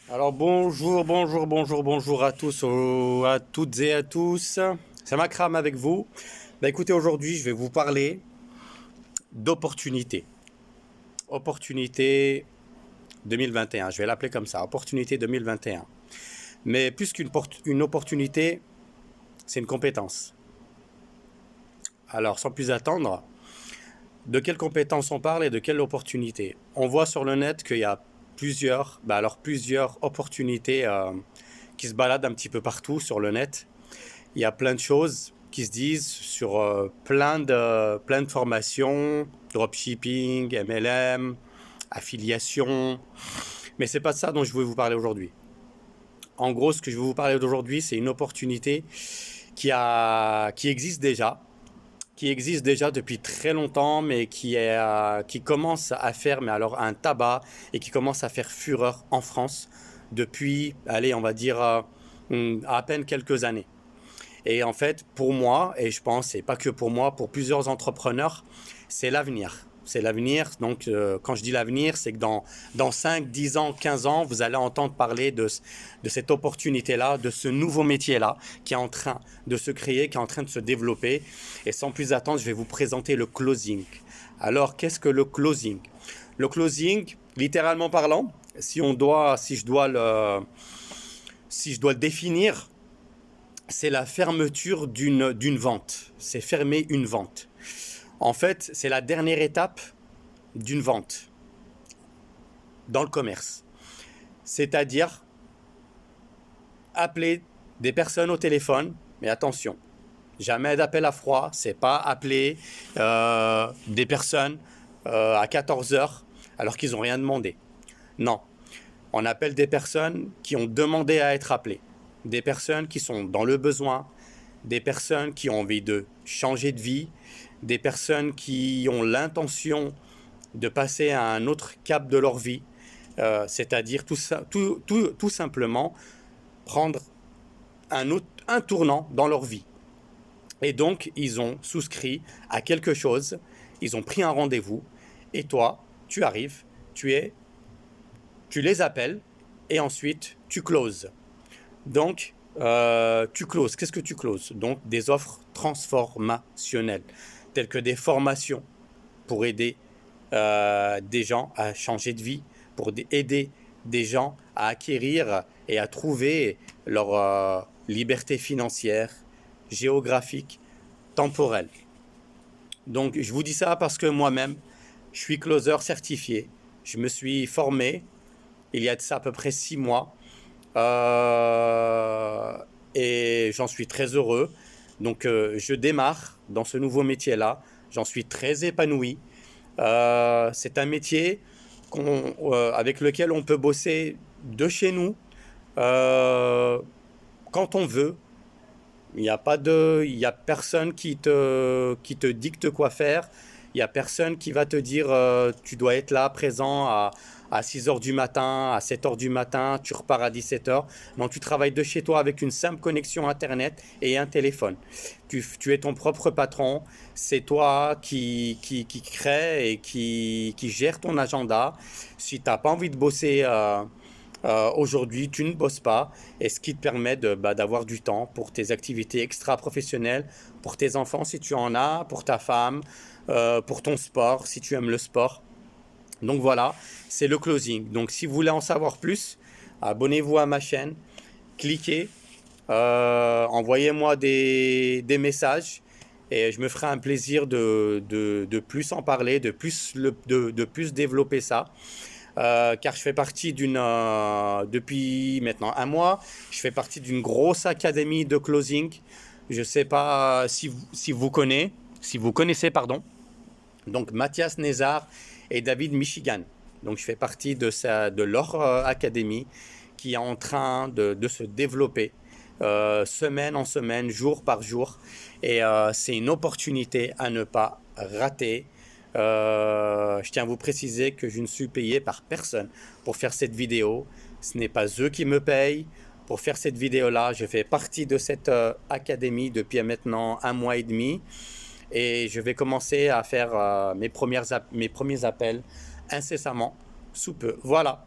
Alors bonjour à tous, à toutes et à tous. C'est Makram avec vous. Écoutez, aujourd'hui, je vais vous parler d'opportunités. Opportunité 2021, je vais l'appeler comme ça, opportunité 2021. Mais plus qu'une opportunité, c'est une compétence. Alors, sans plus attendre, de quelle compétence on parle et de quelle opportunité? On voit sur le net qu'il y a plusieurs opportunités qui se baladent un petit peu partout sur le net. Il y a plein de choses qui se disent sur plein de formations, dropshipping, MLM, affiliation. Mais c'est pas de ça dont je voulais vous parler aujourd'hui. En gros, ce que je vais vous parler d'aujourd'hui, c'est une opportunité qui qui existe déjà depuis très longtemps, mais qui commence à faire, mais alors un tabac et qui commence à faire fureur en France depuis, allez, on va dire à peine quelques années. Et en fait, pour moi, et je pense, et pas que pour moi, pour plusieurs entrepreneurs, c'est l'avenir. C'est l'avenir. Donc, quand je dis l'avenir, c'est que dans 5, 10 ans, 15 ans, vous allez entendre parler de cette opportunité-là, de ce nouveau métier-là qui est en train de se créer, qui est en train de se développer. Et sans plus attendre, je vais vous présenter le closing. Alors, qu'est-ce que le closing? Le closing, littéralement parlant, si je dois le définir, c'est la fermeture d'une vente. C'est fermer une vente. En fait, c'est la dernière étape d'une vente dans le commerce. C'est-à-dire appeler des personnes au téléphone, mais attention, jamais d'appel à froid, c'est pas appeler des personnes à 14 heures alors qu'ils n'ont rien demandé. Non, on appelle des personnes qui ont demandé à être appelées, des personnes qui sont dans le besoin, des personnes qui ont envie de changer de vie, des personnes qui ont l'intention de passer à un autre cap de leur vie, c'est-à-dire tout simplement prendre un tournant dans leur vie. Et donc, ils ont souscrit à quelque chose, ils ont pris un rendez-vous, et toi, tu arrives, tu es, tu les appelles, et ensuite, tu closes. Donc, tu closes. Qu'est-ce que tu closes? Donc, des offres transformationnelles, telles que des formations pour aider des gens à changer de vie, pour aider des gens à acquérir et à trouver leur liberté financière, géographique, temporelle. Donc, je vous dis ça parce que moi-même, je suis closer certifié. Je me suis formé il y a de ça à peu près 6 mois. Euh, et j'en suis très heureux. Donc, je démarre dans ce nouveau métier-là. J'en suis très épanoui. C'est un métier avec lequel on peut bosser de chez nous euh, quand on veut. Il y a personne qui te dicte quoi faire. Il y a personne qui va te dire tu dois être là, présent à 6 heures du matin, à 7 heures du matin, tu repars à 17 heures. Non, tu travailles de chez toi avec une simple connexion Internet et un téléphone. Tu es ton propre patron. C'est toi qui crée et qui gère ton agenda. Si tu n'as pas envie de bosser aujourd'hui, tu ne bosses pas, et ce qui te permet d'avoir du temps pour tes activités extra-professionnelles, pour tes enfants si tu en as, pour ta femme, pour ton sport si tu aimes le sport. Donc voilà, c'est le closing. Donc si vous voulez en savoir plus, abonnez-vous à ma chaîne, cliquez, envoyez-moi des messages et je me ferai un plaisir de plus en parler, de plus développer ça. Car je fais partie depuis maintenant un mois, je fais partie d'une grosse académie de closing. Je ne sais pas si vous connaissez, pardon. Donc Mathias Nézard et David Michigan. Donc je fais partie de leur académie qui est en train de se développer semaine en semaine, jour par jour. Et c'est une opportunité à ne pas rater. Je tiens à vous préciser que je ne suis payé par personne pour faire cette vidéo. Ce n'est pas eux qui me payent. Pour faire cette vidéo-là, je fais partie de cette académie depuis maintenant un mois et demi. Et je vais commencer à faire mes premiers appels incessamment sous peu. Voilà,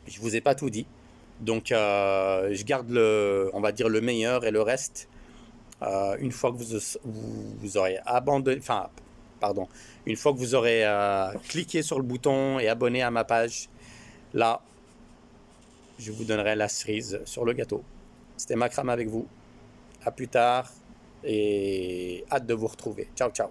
je ne vous ai pas tout dit. Donc, je garde on va dire le meilleur et le reste. Une fois que vous aurez abandonné, enfin, pardon, une fois que vous aurez cliqué sur le bouton et abonné à ma page, là, je vous donnerai la cerise sur le gâteau. C'était Makram avec vous. À plus tard et hâte de vous retrouver. Ciao, ciao.